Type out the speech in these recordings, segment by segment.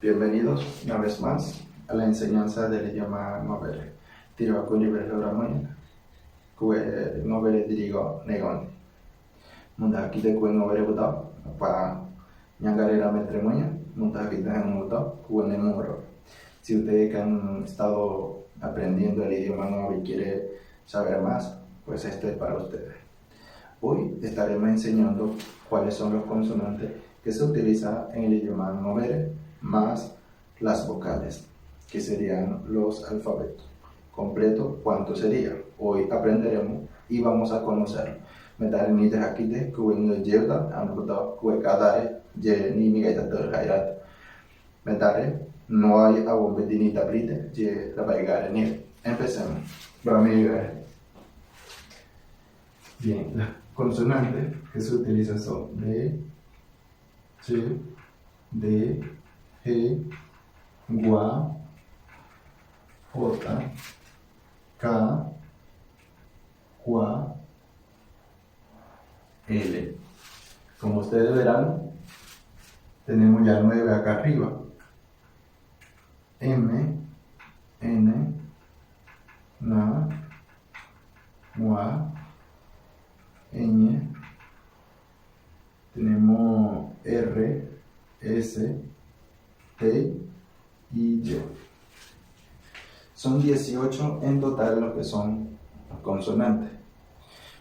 Bienvenidos una vez más a la enseñanza del idioma Ngobere. Tiro a kunibere ramoya, kue Ngobere dirigo negon. Munda kita kue Ngobere buta, pa nyangare rametre moya, munda kita muta kue nemuro. Si ustedes que han estado aprendiendo el idioma Ngobere y quiere saber más, pues esto es para ustedes. Hoy estaremos enseñando cuáles son los consonantes que se utilizan en el idioma Ngobere más las vocales, que serían los alfabetos. Completo, ¿cuánto sería? Hoy aprenderemos y vamos a conocerlo. Metare ni de hakite, kuwen jeuta, amputa, kuekadare, je ni migaita terhairat. Metare, no hay abombedinita brite, je rabaigare ni. Empecemos. Bien, las consonantes que se utilizan son B, Ch, D, G, Gua, J, K, Qua, L. Como ustedes verán, tenemos ya 9 acá arriba. M, N, Na, Mua, Ñ, tenemos R, S, T y Y. Son 18 en total lo que son consonantes.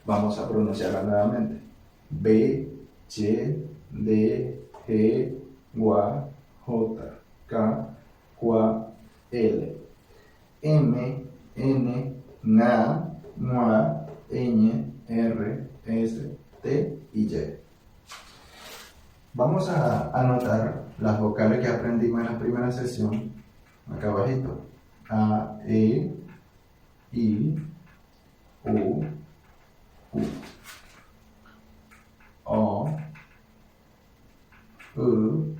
Vamos a pronunciarla nuevamente. B, Ch, D, G, Gua, J, K, Qua, L. M, N, Na, Mua, Ñ, R, S, T y Y. Vamos a anotar las vocales que aprendimos en la primera sesión, acá abajito. A, E, I, U, O, U.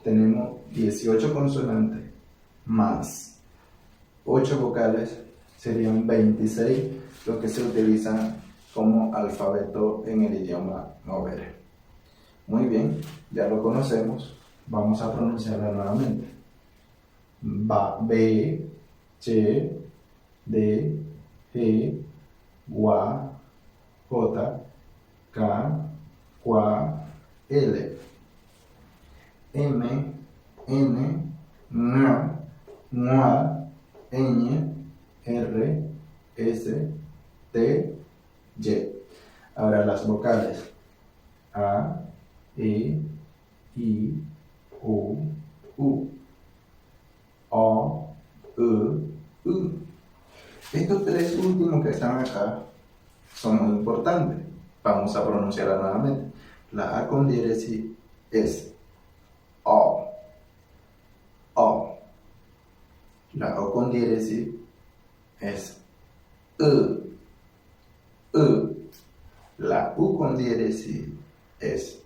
Tenemos 18 consonantes más 8 vocales, serían 26 los que se utilizan como alfabeto en el idioma Ngobere. Muy bien, ya lo conocemos, vamos a pronunciarlo nuevamente. Ba, B, Ch, D, G, Gua, J, K, Qua, L. M, N, Na, Mua, Ñ, R, S, T, Y. Ahora las vocales. A, E, I, U, O, U. Estos tres últimos que están acá son muy importantes. Vamos a pronunciarla nuevamente. La A con diéresis es O. La O con diéresis es U. La U con diéresis es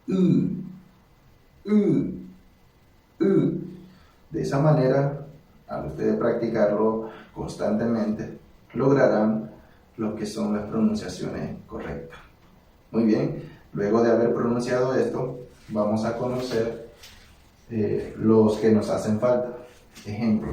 U. De esa manera, al ustedes practicarlo constantemente, lograrán lo que son las pronunciaciones correctas. Muy bien, luego de haber pronunciado esto, vamos a conocer los que nos hacen falta. Ejemplo,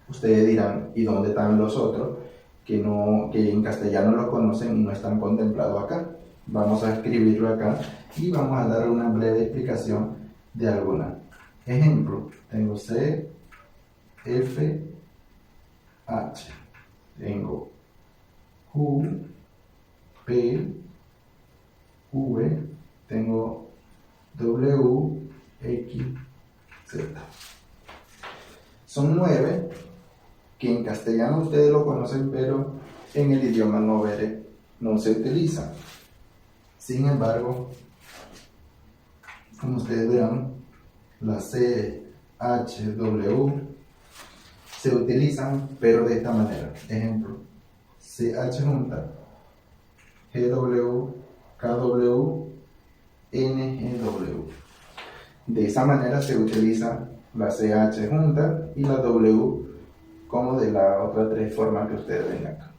ustedes dirán, ¿y dónde están los otros que en castellano lo conocen y no están contemplados acá? Vamos a escribirlo acá y vamos a dar una breve explicación de alguna. Ejemplo, tengo C, F, H. Tengo Q, P, V. Tengo W, X, Z. Son 9 que en castellano ustedes lo conocen, pero en el idioma Ngobere no se utilizan. Sin embargo, como ustedes verán, la C, H, W se utilizan, pero de esta manera. Ejemplo, CH junta, GW, KW, NGW. De esa manera se utiliza la CH junta y la W como de las otras 3 formas que ustedes ven acá.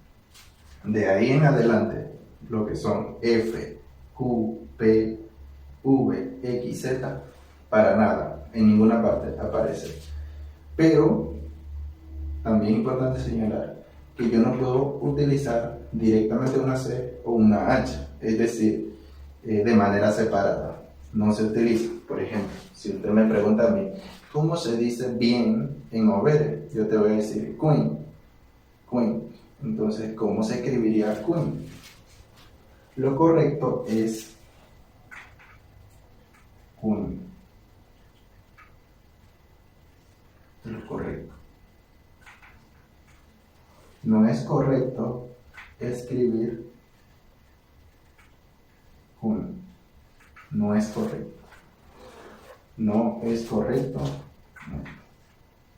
De ahí en adelante, lo que son F, Q, P, V, X, Z, para nada, en ninguna parte aparece. Pero también es importante señalar que yo no puedo utilizar directamente una C o una H, es decir, de manera separada. No se utiliza. Por ejemplo, si usted me pregunta a mí, ¿cómo se dice bien en Overe? Yo te voy a decir queen, queen. Entonces, ¿cómo se escribiría queen? Lo correcto es queen. Es lo correcto. No es correcto escribir queen. No es correcto. No es correcto.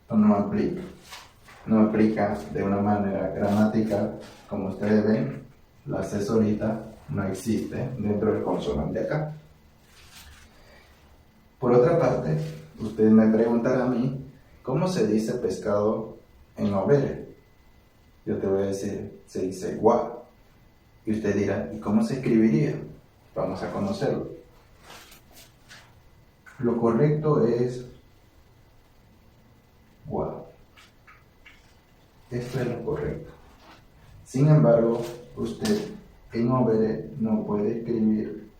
No aplica. No aplica de una manera gramatical. Como ustedes ven, la C solita no existe dentro del consonante acá. Por otra parte, ustedes me preguntarán a mí, ¿cómo se dice pescado en Overe? Yo te voy a decir, se dice gua. Y usted dirá, ¿y cómo se escribiría? Vamos a conocerlo. Lo correcto es gua. Esto es lo correcto. Sin embargo, usted en Overe no puede escribir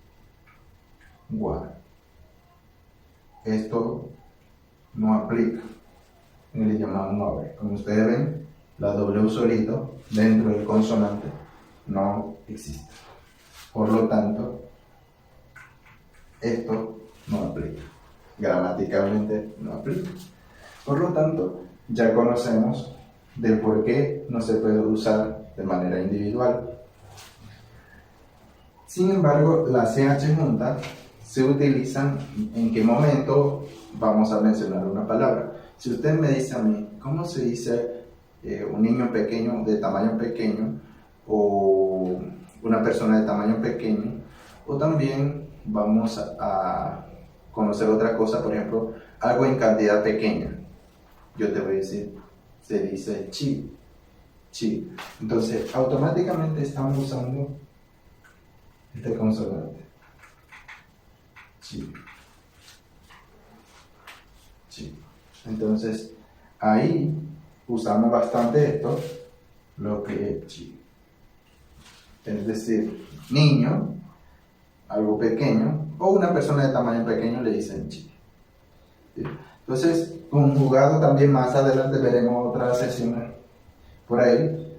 gua. Esto no aplica en el llamado Overe. Como ustedes ven, la W solito dentro del consonante no existe. Por lo tanto, esto no aplica. Gramaticalmente no aplica. Por lo tanto, ya conocemos del por qué no se puede usar de manera individual. Sin embargo, las CH juntas se utilizan en qué momento vamos a mencionar una palabra. Si usted me dice a mí, ¿cómo se dice un niño pequeño de tamaño pequeño o una persona de tamaño pequeño? O también vamos a conocer otra cosa, por ejemplo, algo en cantidad pequeña. Yo te voy a decir, se dice chi, chi. Entonces, automáticamente estamos usando este consonante. Chi. Chi. Entonces, ahí usamos bastante esto, lo que es chi. Es decir, niño, algo pequeño, o una persona de tamaño pequeño le dicen chi. ¿Sí? Entonces, conjugado también más adelante veremos otras sesiones por ahí.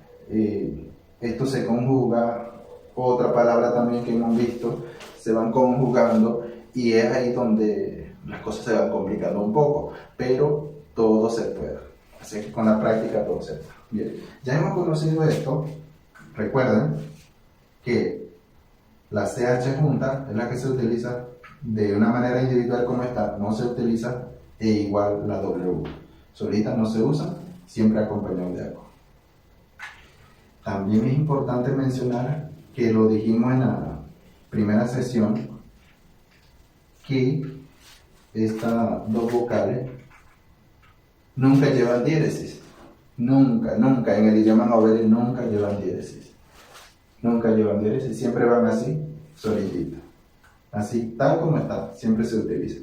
Esto se conjuga, otra palabra también que hemos visto, se van conjugando y es ahí donde las cosas se van complicando un poco, pero todo se puede. Así que con la práctica todo se puede. Bien, ya hemos conocido esto. Recuerden que la CH junta es la que se utiliza de una manera individual como esta, no se utiliza e igual la W. Solita no se usa, siempre acompañado de algo. También es importante mencionar que lo dijimos en la primera sesión, que estas dos vocales nunca llevan diéresis. Nunca, nunca, en el idioma Overe nunca llevan diéresis. Nunca llevan diéresis, siempre van así, solitito. Así, tal como está, siempre se utiliza.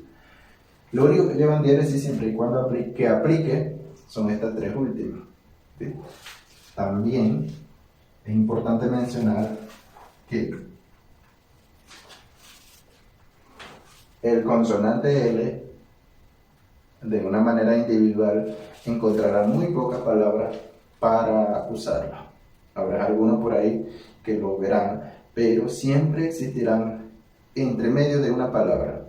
Lo único que llevan diéresis siempre y cuando aplique son estas tres últimas. ¿Sí? También es importante mencionar que el consonante L, de una manera individual, encontrará muy pocas palabras para usarla. Habrá algunos por ahí que lo verán, pero siempre existirán entre medio de una palabra.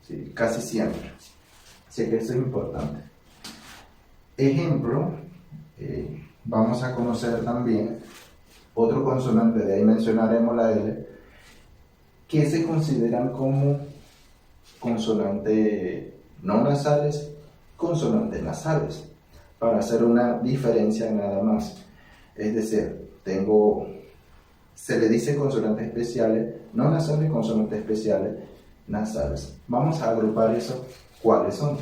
Sí, casi siempre. Así que eso es importante. Ejemplo, vamos a conocer también otro consonante, de ahí mencionaremos la L, que se consideran como consonantes no nasales, consonantes nasales, para hacer una diferencia nada más. Es decir, se le dice consonantes especiales, no nasales, consonantes especiales, nasales. Vamos a agrupar eso. ¿Cuáles son?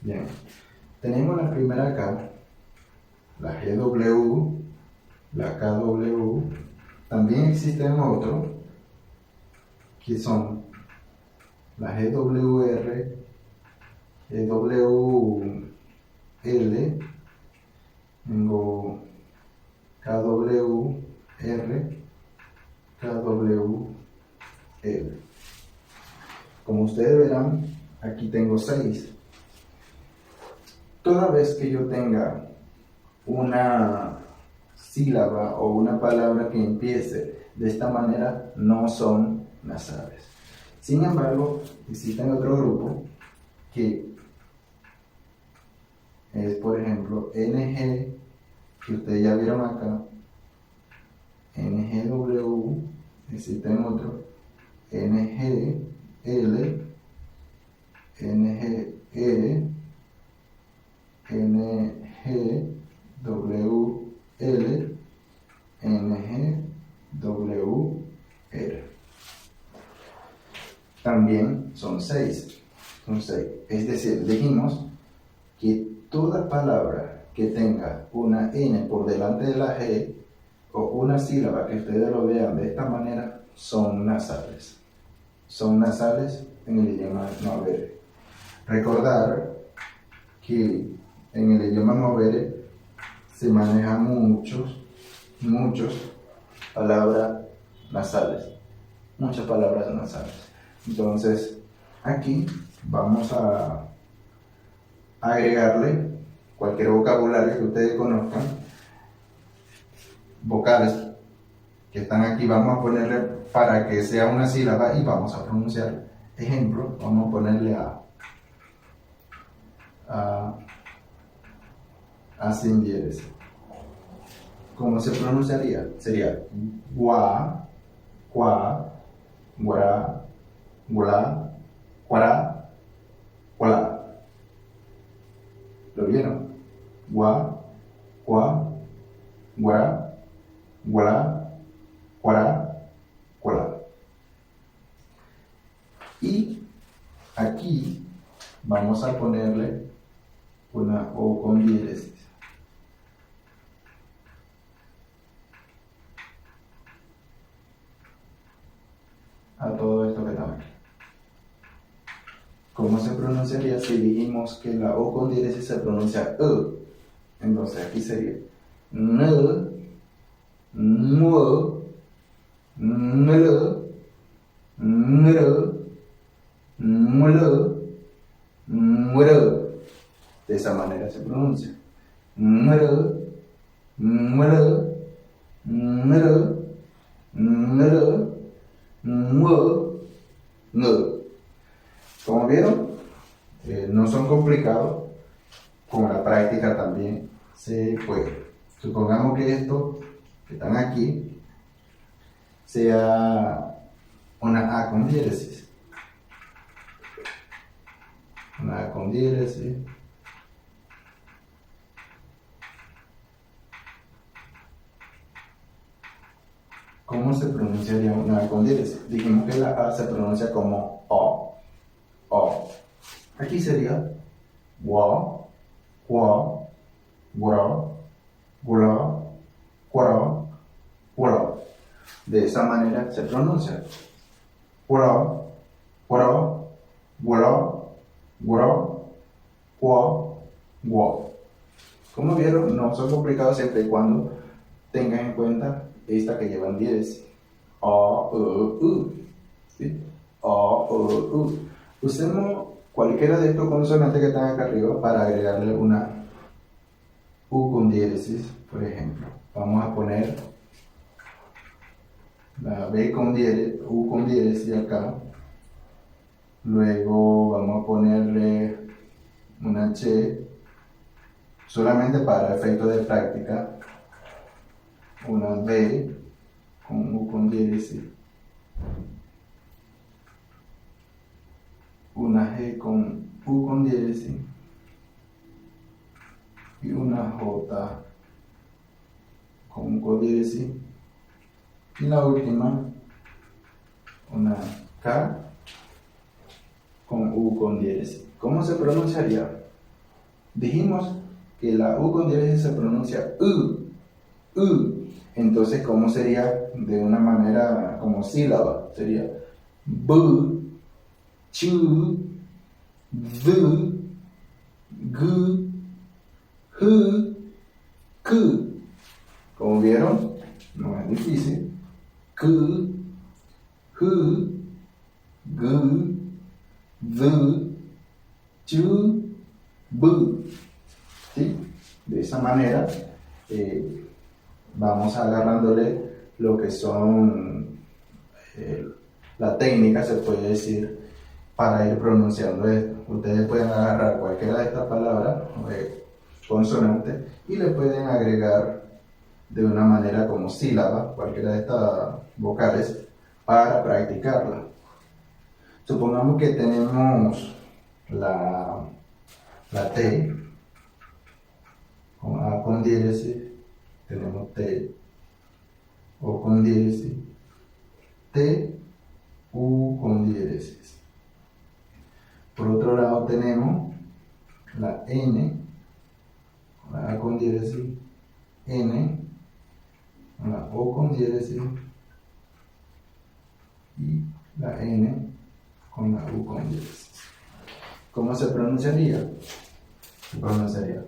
Bien, tenemos la primera acá, la GW, la KW. También existen otros, que son la GWR, GWL, tengo KWR, KWL. Como ustedes verán, aquí tengo 6. Toda vez que yo tenga una sílaba o una palabra que empiece de esta manera, no son nasales. Sin embargo, existen otro grupo que es, por ejemplo, NG, que ustedes ya vieron acá, NGW, existen otros, NGL, NGE, NGWL, NGWR. También son 6. Es decir, dijimos que toda palabra que tenga una N por delante de la G o una sílaba que ustedes lo vean de esta manera son nasales. Son nasales en el idioma mavere. Recordar que en el idioma mavere se manejan muchas palabras nasales. Muchas palabras nasales. Entonces, aquí vamos a agregarle cualquier vocabulario que ustedes conozcan, vocales que están aquí, vamos a ponerle para que sea una sílaba y vamos a pronunciar. Ejemplo, vamos a ponerle a sin diéresis. ¿Cómo se pronunciaría? Sería gua, qua, guara, gula, cuara, cuala. ¿Lo vieron? Gua, qua, guara, guala, cuara, cuala. Y aquí vamos a ponerle una O con diéresis. A todo esto que está aquí. ¿Cómo se pronunciaría si dijimos que la O con diéresis se pronuncia E? Entonces aquí sería N, mu, nl, nr, mul, mur. De esa manera se pronuncia. Mr, mr, nr, nr, mu, n. Como vieron, no son complicados. Con la práctica también se puede. Supongamos que esto que están aquí sea una A con diéresis. Una A con diéresis. ¿Cómo se pronunciaría una A con diéresis? Dijimos que la A se pronuncia como O. O. Aquí sería wa, qua, gura, gula, cuara, cuara. De esa manera se pronuncia. Gura, cuara, gula, gura, cua, gua. Como vieron, no son complicados siempre y cuando tengan en cuenta esta que llevan diéresis. A, E, U. ¿Sí? A, E, U. Usemos cualquiera de estos consonantes que están acá arriba para agregarle una U con diéresis, por ejemplo. Vamos a poner la B con diéresis, U con diéresis acá. Luego vamos a ponerle una H, solamente para efectos de práctica. Una B con U con diéresis. Una G con U con diéresis y una J con U con diéresis y la última una K con U con diéresis. ¿Cómo se pronunciaría? Dijimos que la U con diéresis se pronuncia U. Entonces, ¿cómo sería de una manera como sílaba? Sería b, ch, d, g, h, k. Como vieron, no es difícil. K, h, g, d, ch, b. ¿Sí? De esa manera vamos agarrándole lo que son la técnica, se puede decir, para ir pronunciando esto. Ustedes pueden agarrar cualquiera de estas palabras consonantes y le pueden agregar de una manera como sílaba cualquiera de estas vocales para practicarla. Supongamos que tenemos la T con A con diéresis, tenemos T, O con diéresis, T, U con diéresis. Por otro lado tenemos la N, la A con diéresis, N, la O con diéresis y la N con la U con diéresis. ¿Cómo se pronunciaría? Se pronunciaría.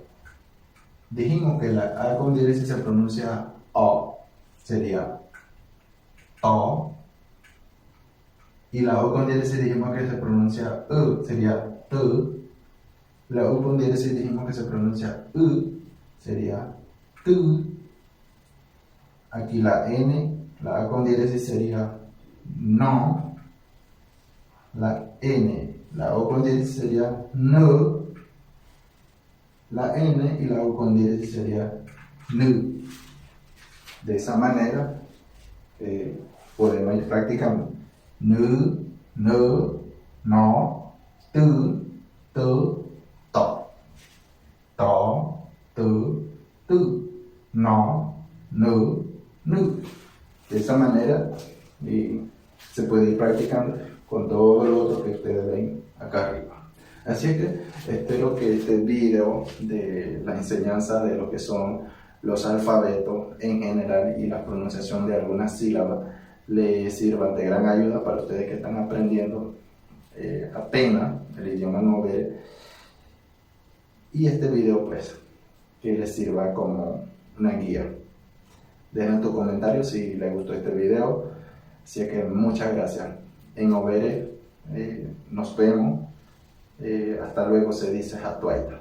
Dijimos que la A con diéresis se pronuncia O, sería O. Y la O con diéresis dijimos que se pronuncia E, sería T. La U con diéresis dijimos que se pronuncia U, sería T. Aquí la N, la A con diéresis sería No. La N, la O con diéresis sería No. La N y la U con diéresis sería NU. De esa manera podemos ir practicando. Nu, no, no, tu, to, tu, no, nu. De esa manera se puede ir practicando con todo lo otro que ustedes ven acá arriba. Así es que espero que este video de la enseñanza de lo que son los alfabetos en general y la pronunciación de algunas sílabas les sirvan de gran ayuda para ustedes que están aprendiendo apenas el idioma novel. Y este video pues que les sirva como una guía. Dejen tu comentario si les gustó este video. Así que muchas gracias. En Overe nos vemos. Hasta luego, se dice Hatuaita.